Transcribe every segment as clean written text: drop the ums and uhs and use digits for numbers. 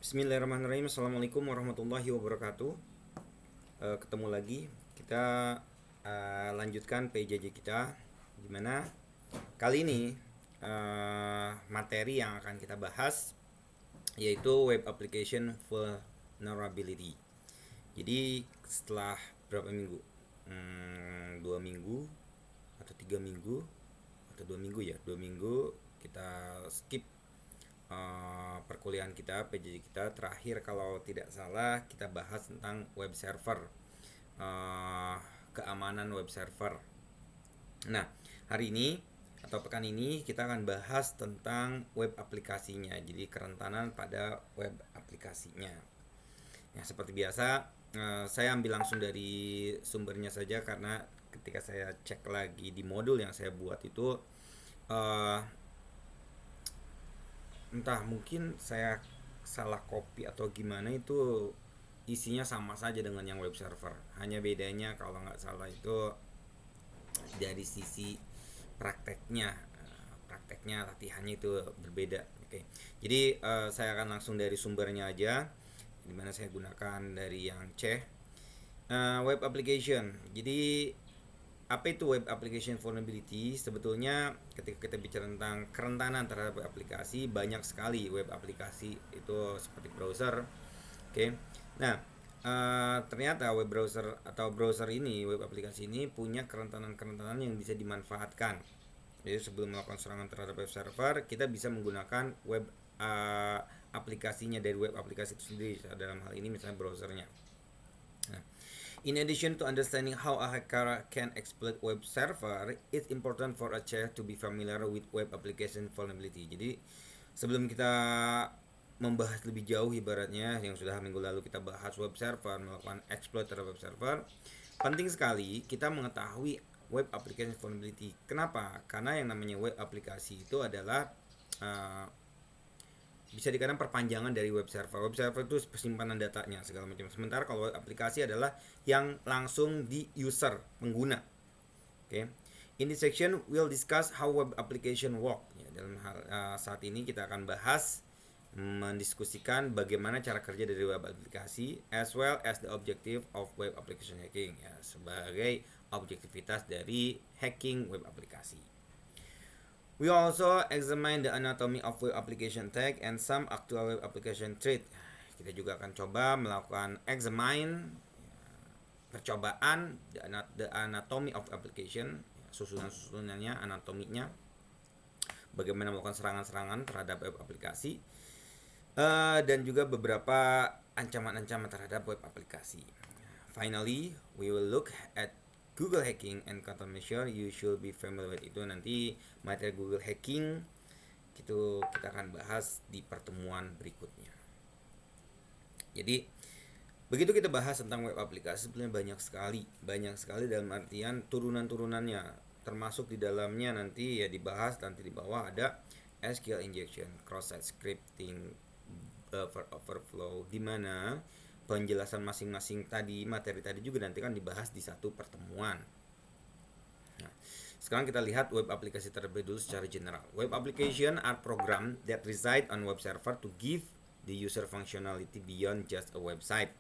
Bismillahirrahmanirrahim. Assalamualaikum warahmatullahi wabarakatuh. Ketemu lagi kita lanjutkan PJJ kita, dimana kali ini materi yang akan kita bahas yaitu web application vulnerability. Jadi setelah berapa minggu? 2 minggu atau 3 minggu atau 2 minggu ya, 2 minggu kita skip perkuliahan kita, PJJ kita terakhir kalau tidak salah kita bahas tentang web server, keamanan web server. Nah, hari ini atau pekan ini kita akan bahas tentang web aplikasinya, jadi kerentanan pada web aplikasinya. Ya, seperti biasa, saya ambil langsung dari sumbernya saja karena ketika saya cek lagi di modul yang saya buat itu entah mungkin saya salah copy atau gimana, itu isinya sama saja dengan yang web server, hanya bedanya kalau nggak salah itu dari sisi prakteknya latihannya itu berbeda. Oke, jadi saya akan langsung dari sumbernya aja, dimana saya gunakan dari yang C, web application. Jadi apa itu web application vulnerability? Sebetulnya ketika kita bicara tentang kerentanan terhadap web aplikasi, banyak sekali web aplikasi itu seperti browser. Oke, nah ternyata web browser atau browser ini, web aplikasi ini punya kerentanan-kerentanan yang bisa dimanfaatkan. Jadi sebelum melakukan serangan terhadap web server, kita bisa menggunakan web aplikasinya dari web aplikasi itu sendiri. Dalam hal ini misalnya browsernya. Nah, in addition to understanding how a hacker can exploit web server, it's important for a chair to be familiar with web application vulnerability. Jadi sebelum kita membahas lebih jauh, ibaratnya yang sudah minggu lalu kita bahas web server, melakukan exploit terhadap web server, penting sekali kita mengetahui web application vulnerability. Kenapa? Karena yang namanya web aplikasi itu adalah bisa dikatakan perpanjangan dari web server. Web server itu persimpanan datanya segala macam. Sementara kalau web aplikasi adalah yang langsung di user, pengguna. Oke. In this section we'll discuss how web application work. Ya, dalam hal saat ini kita akan bahas mendiskusikan bagaimana cara kerja dari web aplikasi as well as the objective of web application hacking, ya, sebagai objektivitas dari hacking web aplikasi. We also examine the anatomy of web application tag and some actual web application threat. Kita juga akan coba melakukan examine, percobaan the anatomy of application, susunan-susunannya, anatominya, bagaimana melakukan serangan-serangan terhadap web aplikasi, dan juga beberapa ancaman-ancaman terhadap web aplikasi. Finally, we will look at Google hacking and countermeasure you should be familiar with. Itu nanti materi Google hacking itu kita akan bahas di pertemuan berikutnya. Jadi begitu kita bahas tentang web aplikasi, sebenarnya banyak sekali dalam artian turunan-turunannya, termasuk di dalamnya nanti ya dibahas nanti di bawah ada SQL injection, cross-site scripting, buffer overflow, di mana penjelasan masing-masing materi tadi juga nanti kan dibahas di satu pertemuan. Nah, sekarang kita lihat web aplikasi terlebih dulu secara general. Web application are program that reside on web server to give the user functionality beyond just a website.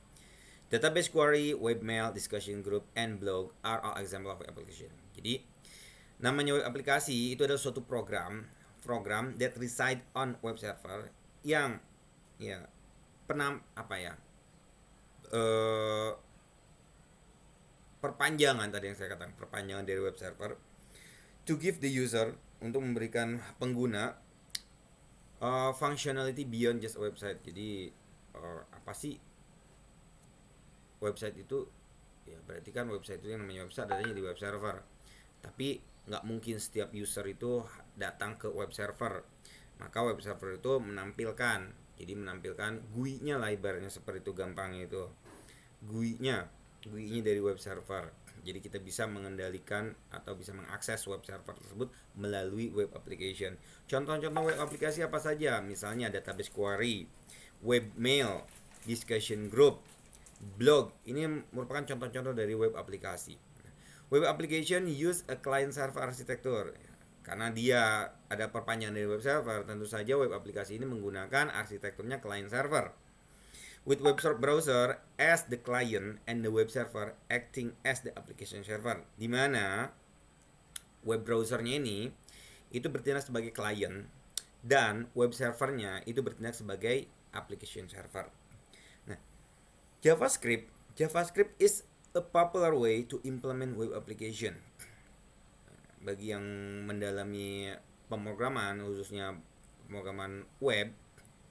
Database query, webmail, discussion group, and blog are all example of web application. Jadi namanya web aplikasi itu adalah suatu program that reside on web server yang perpanjangan tadi yang saya katakan, perpanjangan dari web server to give the user, untuk memberikan pengguna functionality beyond just a website. Jadi apa sih website itu? Ya berarti kan website itu yang namanya website adanya di web server, tapi nggak mungkin setiap user itu datang ke web server. Maka web server itu menampilkan GUI-nya lah, ibaratnya seperti itu, gampangnya itu GUI-nya dari web server. Jadi kita bisa mengendalikan atau bisa mengakses web server tersebut melalui web application. Contoh-contoh web aplikasi apa saja? Misalnya database query, webmail, discussion group, blog. Ini merupakan contoh-contoh dari web aplikasi. Web application use a client server architecture. Karena dia ada perpanjangan dari web server, tentu saja web aplikasi ini menggunakan arsitekturnya client server. with web browser as the client and the web server acting as the application server. Di mana web browsernya ini itu bertindak sebagai client dan web servernya itu bertindak sebagai application server. Nah, JavaScript is a popular way to implement web application. Bagi yang mendalami pemrograman, khususnya pemrograman web,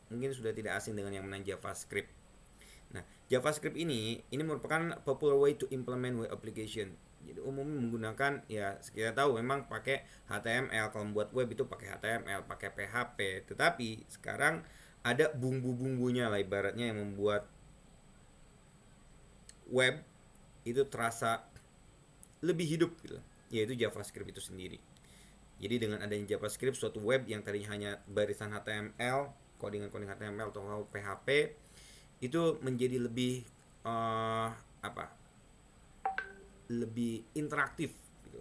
mungkin sudah tidak asing dengan yang namanya JavaScript. Nah, JavaScript ini merupakan popular way to implement web application. Jadi umumnya menggunakan, ya kita tahu memang pakai HTML, kalau membuat web itu pakai HTML, pakai PHP. Tetapi sekarang ada bumbu-bumbunya lah ibaratnya yang membuat web itu terasa lebih hidup gitu, yaitu JavaScript itu sendiri. Jadi dengan adanya JavaScript, suatu web yang tadinya hanya barisan HTML, codingan HTML atau PHP itu menjadi lebih lebih interaktif gitu.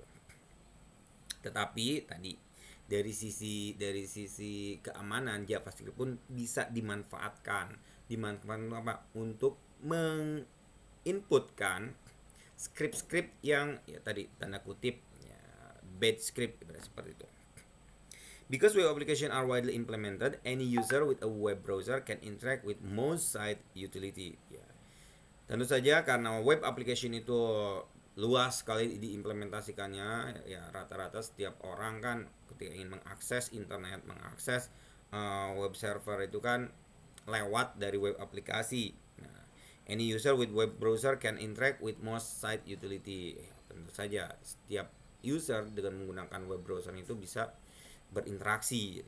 Tetapi tadi dari sisi keamanan, JavaScript pun bisa dimanfaatkan untuk menginputkan script yang ya tadi tanda kutip ya, bad script seperti itu. Because web applications are widely implemented, any user with a web browser can interact with most site utility. Ya. Tentu saja karena web application itu luas sekali diimplementasikannya, ya rata-rata setiap orang kan ketika ingin mengakses internet, mengakses web server itu kan lewat dari web aplikasi. Nah, any user with web browser can interact with most site utility. Ya, tentu saja setiap user dengan menggunakan web browser itu bisa berinteraksi.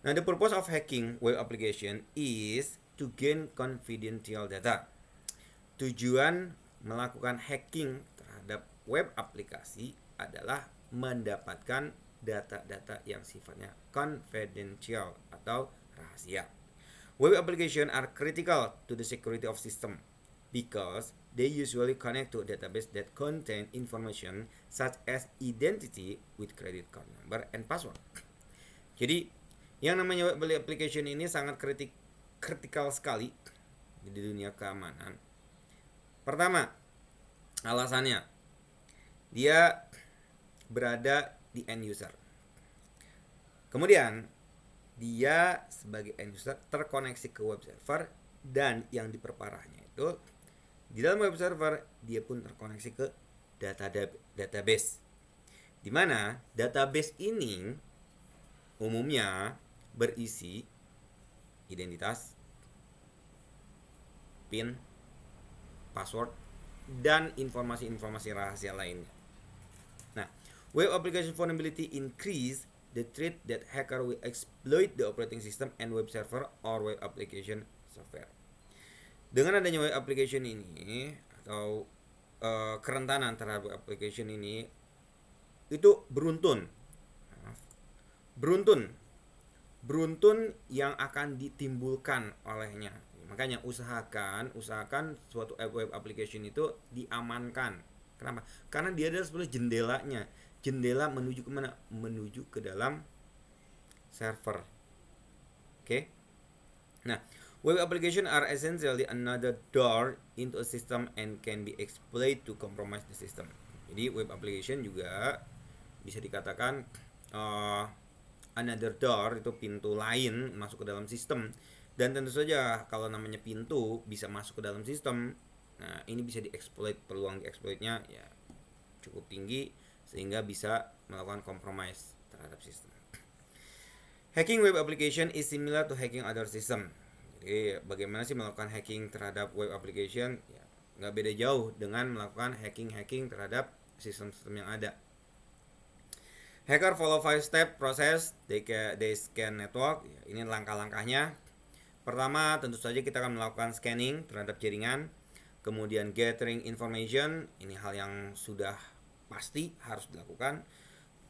Nah, the purpose of hacking web application is to gain confidential data. Tujuan melakukan hacking terhadap web aplikasi adalah mendapatkan data-data yang sifatnya confidential atau rahasia. Web application are critical to the security of system because they usually connect to a database that contain information such as identity with credit card number and password. Jadi yang namanya web application ini sangat kritikal sekali di dunia keamanan. Pertama, alasannya dia berada di end user. Kemudian dia sebagai end user terkoneksi ke web server, dan yang diperparahnya itu di dalam web server dia pun terkoneksi ke database, di mana database ini umumnya berisi identitas, PIN, password, dan informasi-informasi rahasia lainnya. Nah, web application vulnerability increase the threat that hacker will exploit the operating system and web server or web application software. Dengan adanya web application ini atau kerentanan terhadap web application ini itu beruntun yang akan ditimbulkan olehnya. Makanya usahakan suatu web application itu diamankan. Kenapa? Karena dia adalah sebenarnya jendela menuju ke mana? Menuju ke dalam server. Oke? Nah, web application are essentially another door into a system and can be exploited to compromise the system. Jadi web application juga bisa dikatakan another door, itu pintu lain masuk ke dalam sistem. Dan tentu saja kalau namanya pintu bisa masuk ke dalam sistem, nah ini bisa dieksploit, peluang dieksploitnya ya cukup tinggi sehingga bisa melakukan compromise terhadap sistem. Hacking web application is similar to hacking other system. Jadi bagaimana sih melakukan hacking terhadap web application? Ya, nggak beda jauh dengan melakukan hacking terhadap sistem-sistem yang ada. Hacker follow 5-step process. They scan network. Ya, ini langkah-langkahnya. Pertama, tentu saja kita akan melakukan scanning terhadap jaringan. Kemudian gathering information. Ini hal yang sudah pasti harus dilakukan.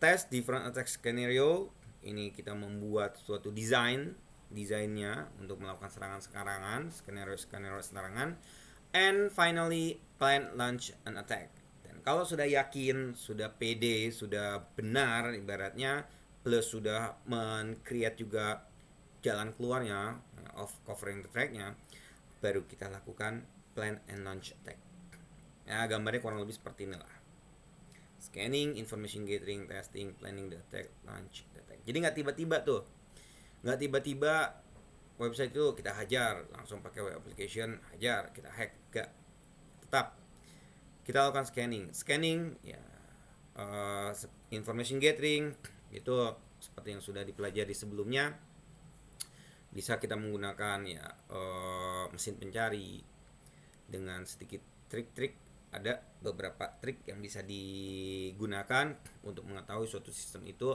Test different attack scenario. Ini kita membuat suatu desainnya untuk melakukan serangan-serangan, skenario serangan. And finally, plan, launch, and attack. Dan kalau sudah yakin, sudah pede, sudah benar ibaratnya, plus sudah men-create juga jalan keluarnya of covering the track-nya, baru kita lakukan plan and launch attack. Ya, gambarnya kurang lebih seperti inilah. Scanning, information gathering, testing, planning the attack, launch the attack. Jadi nggak tiba-tiba tuh, nggak tiba-tiba website itu kita hajar langsung pakai web application, hajar kita hack, nggak. Tetap kita lakukan scanning ya, information gathering itu seperti yang sudah dipelajari sebelumnya. Bisa kita menggunakan ya mesin pencari dengan sedikit trik-trik. Ada beberapa trik yang bisa digunakan untuk mengetahui suatu sistem itu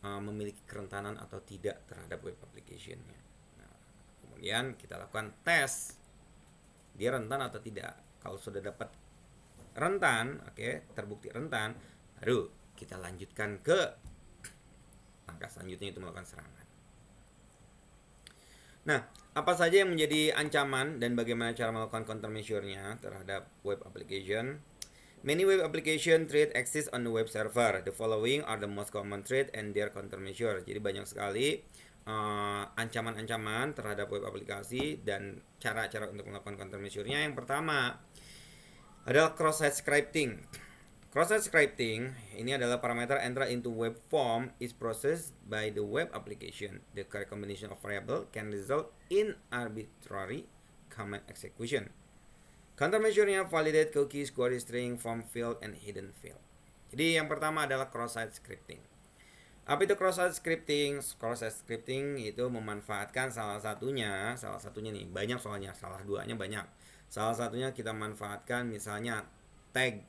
memiliki kerentanan atau tidak terhadap web application-nya. Nah, kemudian kita lakukan tes, dia rentan atau tidak. Kalau sudah dapat rentan, terbukti rentan, baru kita lanjutkan ke langkah selanjutnya, itu melakukan serangan. Nah, apa saja yang menjadi ancaman dan bagaimana cara melakukan countermeasure-nya terhadap web application? Many web application threat exist on the web server. The following are the most common threat and their countermeasure. Jadi banyak sekali ancaman-ancaman terhadap web aplikasi dan cara-cara untuk melakukan countermeasure-nya. Yang pertama adalah cross-site scripting. Cross-site scripting ini adalah parameter enter into web form is processed by the web application. The correct combination of variable can result in arbitrary command execution. Countermeasure-nya validate cookies, query string, form field, and hidden field. Jadi yang pertama adalah cross-site scripting. Apa itu cross-site scripting? Cross-site scripting itu memanfaatkan salah satunya nih, banyak soalnya, salah duanya banyak. Salah satunya kita manfaatkan misalnya tag,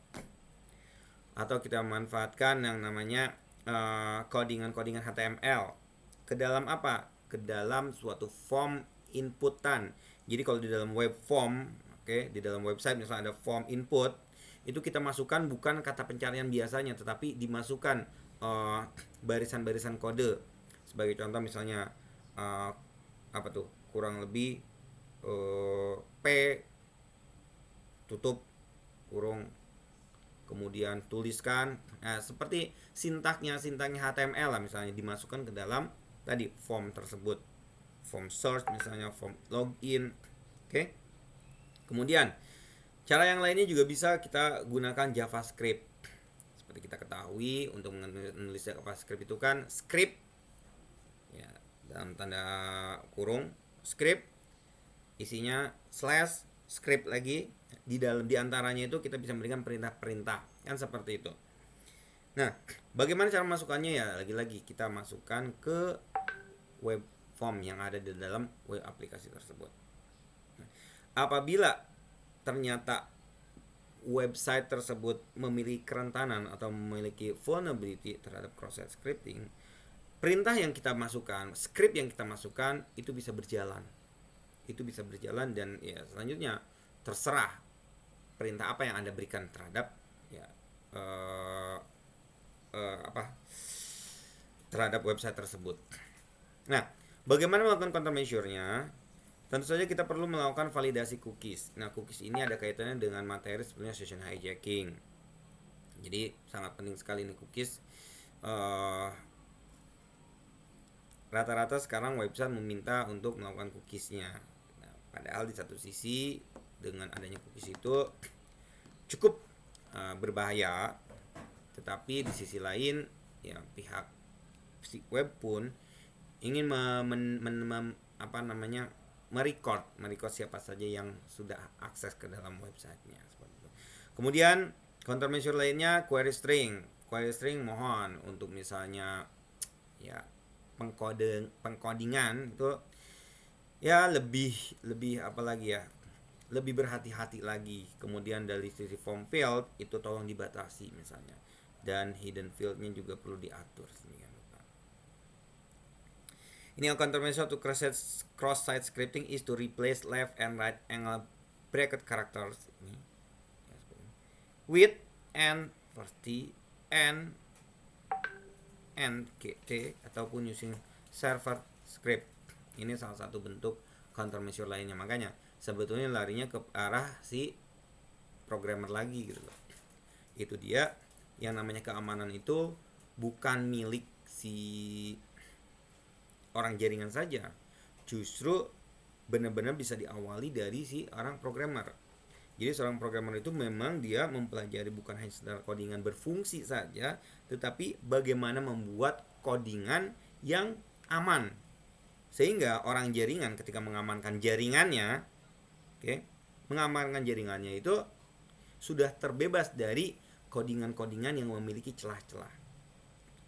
atau kita manfaatkan yang namanya codingan-codingan HTML ke dalam apa? Ke dalam suatu form inputan. Jadi kalau di dalam web form, di dalam website misalnya ada form input, itu kita masukkan bukan kata pencarian biasanya, tetapi dimasukkan barisan-barisan kode. Sebagai contoh misalnya kurang lebih P tutup kurung, kemudian tuliskan, nah seperti sintaknya HTML lah misalnya, dimasukkan ke dalam tadi form tersebut, form search misalnya, form login. Kemudian cara yang lainnya juga bisa kita gunakan JavaScript. Seperti kita ketahui, untuk menulis JavaScript itu kan script ya, dalam tanda kurung script, isinya slash script lagi. Di antaranya itu kita bisa memberikan perintah-perintah, kan seperti itu. Nah, bagaimana cara masukkannya? Ya lagi-lagi kita masukkan ke web form yang ada di dalam web aplikasi tersebut. Nah, apabila ternyata website tersebut memiliki kerentanan atau memiliki vulnerability terhadap cross-site scripting, perintah yang kita masukkan, script yang kita masukkan itu bisa berjalan. Dan ya selanjutnya terserah perintah apa yang Anda berikan terhadap terhadap website tersebut. Nah, bagaimana melakukan countermeasure-nya? Tentu saja kita perlu melakukan validasi cookies. Nah, cookies ini ada kaitannya dengan materi sebenarnya session hijacking. Jadi sangat penting sekali nih cookies. Rata-rata sekarang website meminta untuk melakukan cookiesnya. Nah, padahal di satu sisi dengan adanya cookies itu cukup berbahaya, tetapi di sisi lain ya pihak web pun ingin merecord siapa saja yang sudah akses ke dalam websitenya seperti itu. Kemudian countermeasure lainnya query string mohon untuk misalnya ya pengkodingan itu ya lebih lebih berhati-hati lagi. Kemudian dari sisi form field itu tolong dibatasi misalnya, dan hidden fieldnya juga perlu diatur sedemikian rupa. Ini countermeasure to cross-site scripting is to replace left and right angle bracket characters ini with and verti and gt ataupun using server script. Ini salah satu bentuk countermeasure lainnya. Makanya sebetulnya larinya ke arah si programmer lagi gitu loh. Itu dia, yang namanya keamanan itu bukan milik si orang jaringan saja. Justru benar-benar bisa diawali dari si orang programmer. Jadi seorang programmer itu memang dia mempelajari bukan hanya sekedar codingan berfungsi saja, tetapi bagaimana membuat codingan yang aman. Sehingga orang jaringan ketika mengamankan jaringannya, mengamankan jaringannya itu sudah terbebas dari codingan-codingan yang memiliki celah-celah.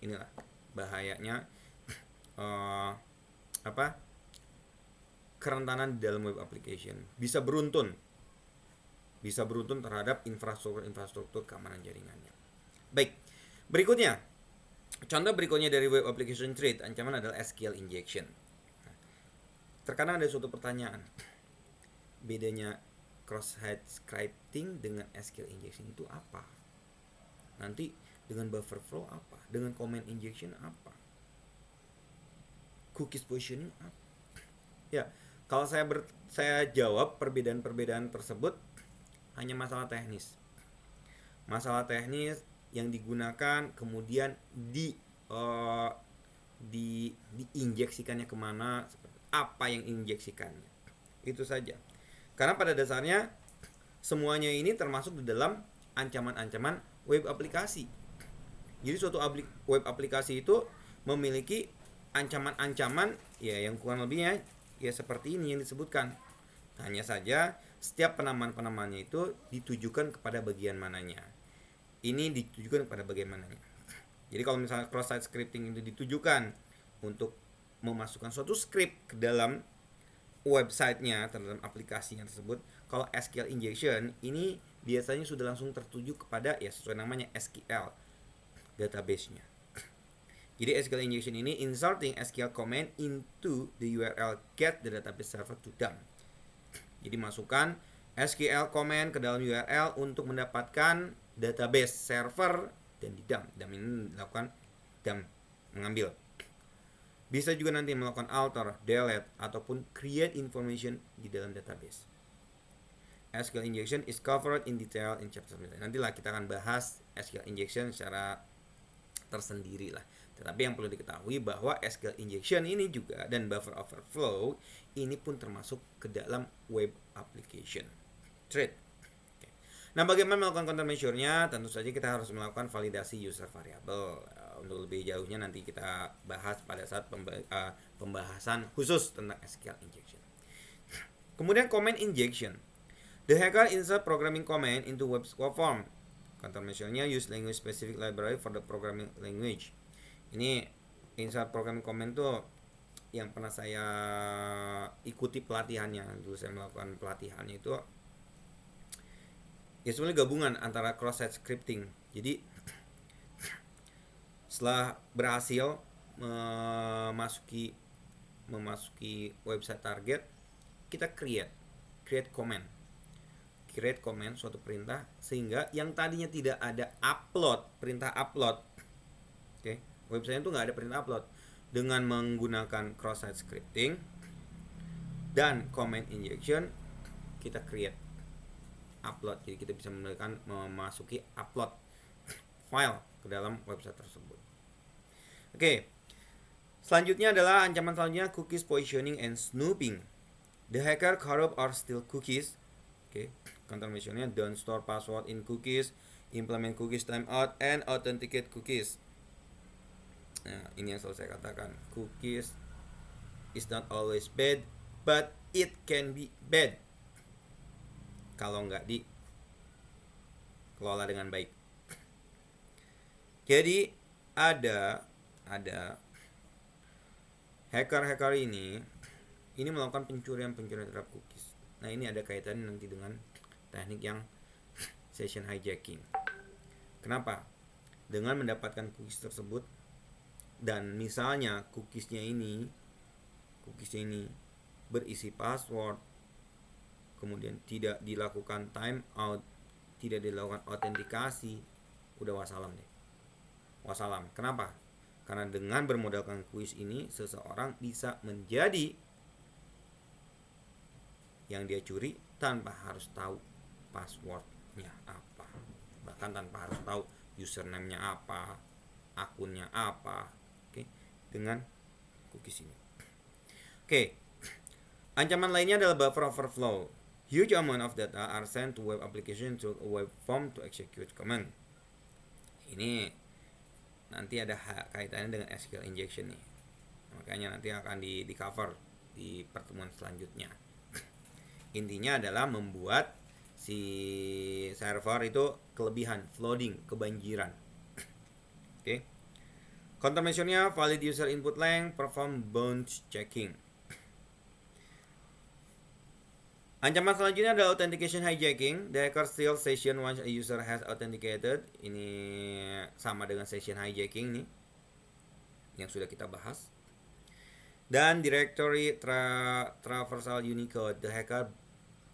Inilah bahayanya kerentanan di dalam web application. Bisa beruntun terhadap infrastruktur keamanan jaringannya. Baik, contoh berikutnya dari web application threat ancaman adalah SQL injection. Terkadang ada suatu pertanyaan, bedanya cross-site scripting dengan SQL injection itu apa? Nanti dengan buffer flow apa? Dengan comment injection apa? Cookies positioning apa? Ya, kalau saya jawab perbedaan-perbedaan tersebut hanya masalah teknis yang digunakan kemudian diinjeksikannya kemana, apa yang injeksikannya, itu saja. Karena pada dasarnya semuanya ini termasuk di dalam ancaman-ancaman web aplikasi. Jadi suatu web aplikasi itu memiliki ancaman-ancaman ya yang kurang lebihnya ya seperti ini yang disebutkan. Hanya saja setiap penamaan-penamaannya itu ditujukan kepada bagian mananya. Ini ditujukan kepada bagian mananya. Jadi kalau misalnya cross-site scripting itu ditujukan untuk memasukkan suatu script ke dalam websitenya, terhadap aplikasinya tersebut. Kalau SQL injection ini biasanya sudah langsung tertuju kepada ya sesuai namanya SQL database-nya. Jadi SQL injection ini inserting SQL command into the URL get the database server to dump. Jadi masukkan SQL command ke dalam URL untuk mendapatkan database server dan di dump. Dump ini dilakukan mengambil. Bisa juga nanti melakukan alter, delete ataupun create information di dalam database. SQL injection is covered in detail in chapter 9. Nantilah kita akan bahas SQL injection secara tersendiri lah. Tetapi yang perlu diketahui bahwa SQL injection ini juga dan buffer overflow ini pun termasuk ke dalam web application threat. Nah, bagaimana melakukan countermeasure-nya? Tentu saja kita harus melakukan validasi user variable. Untuk lebih jauhnya nanti kita bahas pada saat pembahasan khusus tentang SQL injection. Kemudian comment injection. The hacker insert programming comment into web form. Countermeasure-nya use language specific library for the programming language. Ini insert programming comment tuh yang pernah saya ikuti pelatihannya. Dulu saya melakukan pelatihannya itu ya sebenarnya gabungan antara cross-site scripting. Jadi setelah berhasil memasuki website target, kita create comment suatu perintah sehingga yang tadinya tidak ada perintah upload, website itu nggak ada perintah upload, dengan menggunakan cross-site scripting dan comment injection kita create upload. Jadi kita bisa memasuki upload file ke dalam website tersebut. Selanjutnya adalah ancaman selanjutnya cookies positioning and snooping. The hacker corrupt or steal cookies. Countermeasure-nya don't store password in cookies, implement cookies timeout, and authenticate cookies. Nah, ini yang selalu saya katakan, cookies is not always bad, but it can be bad kalau nggak dikelola dengan baik. Jadi ada hacker ini melakukan pencurian terhadap cookies. Nah, ini ada kaitannya nanti dengan teknik yang session hijacking. Kenapa? Dengan mendapatkan cookies tersebut dan misalnya cookiesnya ini berisi password, kemudian tidak dilakukan timeout, tidak dilakukan autentikasi, udah wassalam deh. Wassalam. Kenapa? Karena dengan bermodalkan cookies ini seseorang bisa menjadi yang dia curi tanpa harus tahu passwordnya apa, bahkan tanpa harus tahu username-nya apa, akunnya apa, dengan cookies ini. Ancaman lainnya adalah buffer overflow. Huge amount of data are sent to web application through a web form to execute command. Ini nanti ada kaitannya dengan SQL injection nih. Makanya nanti akan di cover di pertemuan selanjutnya. Intinya adalah membuat si server itu kelebihan, flooding, kebanjiran. Oke. Countermeasure-nya valid user input length, perform bounce checking. Ancaman selanjutnya adalah authentication hijacking. The hacker steals session once a user has authenticated. Ini sama dengan session hijacking nih, yang sudah kita bahas. Dan directory traversal Unicode. The hacker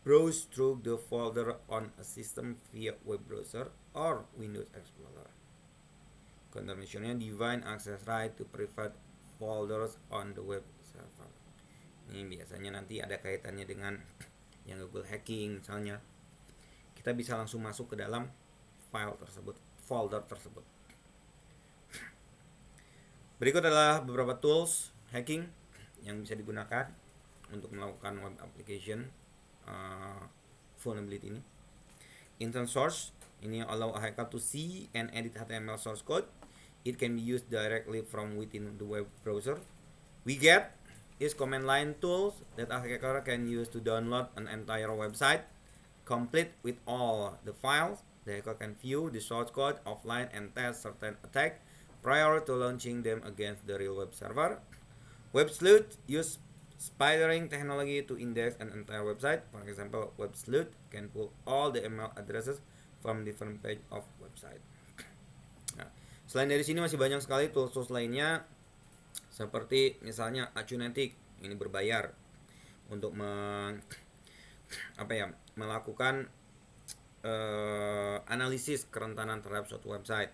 browse through the folder on a system via web browser or Windows Explorer. Countermeasure-nya divine access right to private folders on the web server. Ini biasanya nanti ada kaitannya dengan yang Google hacking misalnya. Kita bisa langsung masuk ke dalam file tersebut, folder tersebut. Berikut adalah beberapa tools hacking yang bisa digunakan untuk melakukan web application vulnerability ini. Intent source ini allow a hacker to see and edit HTML source code. It can be used directly from within the web browser. Widget is command line tools that a hacker can use to download an entire website, complete with all the files. The hacker can view the source code offline and test certain attack prior to launching them against the real web server. Web sleuth use spidering technology to index an entire website. For example, web sleuth can pull all the email addresses from different page of website. Nah, selain dari sini masih banyak sekali tools-tools lainnya, seperti misalnya Akunetic, ini berbayar untuk melakukan analisis kerentanan terhadap suatu website.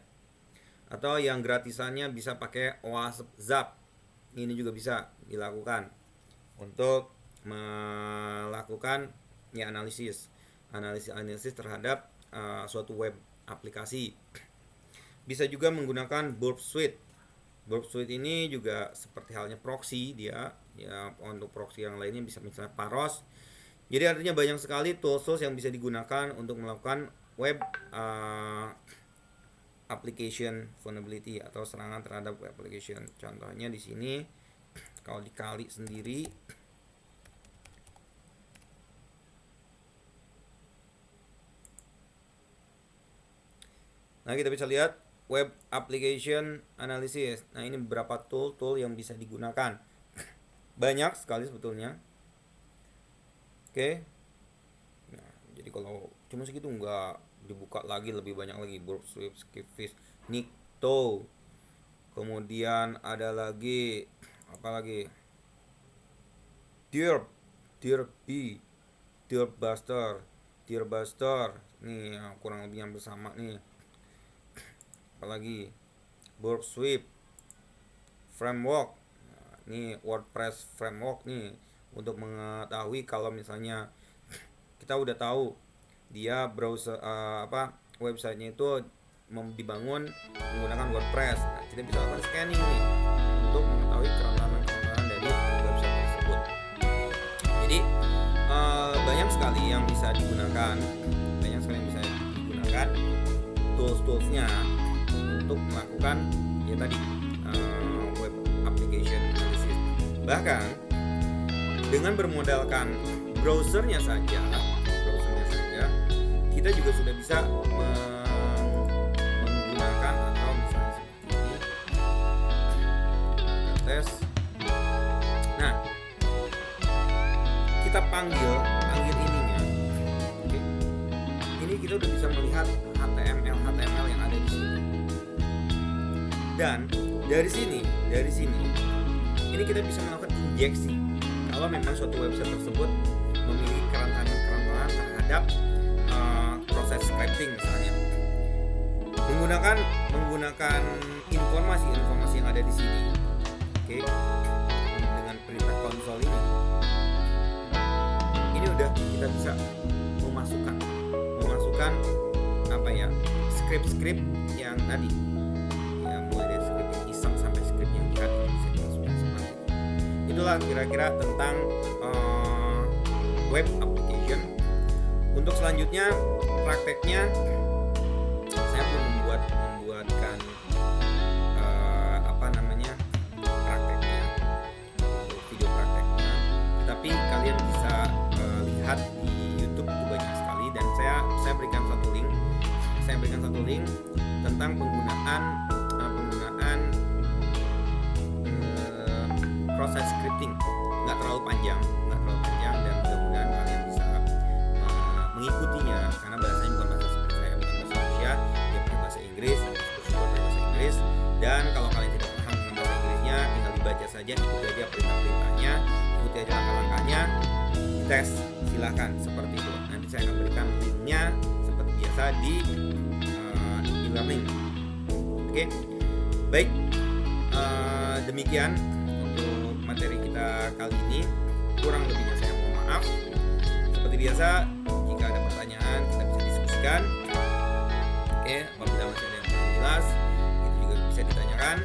Atau yang gratisannya bisa pakai OWASP Zap. Ini juga bisa dilakukan untuk melakukan analisis terhadap suatu web aplikasi. Bisa juga menggunakan Burp Suite. Burp Suite ini juga seperti halnya proxy, dia ya untuk proxy yang lainnya bisa misalnya Paros. Jadi artinya banyak sekali tools yang bisa digunakan untuk melakukan web application vulnerability atau serangan terhadap web application. Contohnya di sini kalau dikali sendiri, nah kita bisa lihat web application analysis. Nah, ini beberapa tool yang bisa digunakan. Banyak sekali sebetulnya. Oke. Nah, jadi kalau cuma segitu nggak dibuka lagi, lebih banyak lagi. Burp Suite, Skipfish, Nikto. Kemudian ada lagi apa lagi? Dirb, Dirbbuster. Nih kurang lebih yang bersama nih. Apalagi Burp Suite framework. Nah, ini WordPress framework nih untuk mengetahui kalau misalnya kita udah tahu dia browser websitenya itu dibangun menggunakan WordPress. Nah, kita bisa lakukan scanning nih untuk mengetahui kerentanan dari website tersebut. Jadi banyak sekali yang bisa digunakan, tools-toolsnya untuk melakukan web application analysis. Bahkan dengan bermodalkan browsernya saja, kita juga sudah bisa menggunakan atau misalnya seperti ini kita tes. Nah, kita panggil ininya. Oke. Ini kita udah bisa melihat HTML yang ada di sini. Dan dari sini ini kita bisa melakukan injeksi kalau memang suatu website tersebut memiliki kerentanan terhadap proses scripting misalnya. Menggunakan informasi yang ada di sini. Oke. Dengan perintah konsol ini udah kita bisa memasukkan script yang tadi, ya mulai dari script yang iseng sampai script yang jahat bisa dimasukkan seperti itu. Itulah kira-kira tentang web application. Untuk selanjutnya prakteknya saya belum membuatkan prakteknya, video prakteknya, tetapi kalian bisa lihat di YouTube itu banyak sekali, dan saya berikan satu link tentang penggunaan proses scripting. nggak terlalu panjang, dan mudah-mudahan kalian bisa mengikutinya, karena bahasanya bukan bahasa seperti saya, bukan bahasa Indonesia, dia pakai bahasa Inggris, bersyukur pakai bahasa Inggris. Dan kalau kalian tidak paham dengan bahasa Inggrisnya, tinggal dibaca saja, ikuti aja perintah-perintahnya, ikuti aja langkah-langkahnya, tes silahkan seperti itu. Nanti saya akan berikan linknya seperti biasa di e-learning. Oke, baik, demikian untuk materi kita kali ini. Kurang lebihnya saya mohon maaf. Seperti biasa, jika ada pertanyaan kita bisa diskusikan. Oke, apabila masih ada yang belum jelas, itu juga bisa ditanyakan.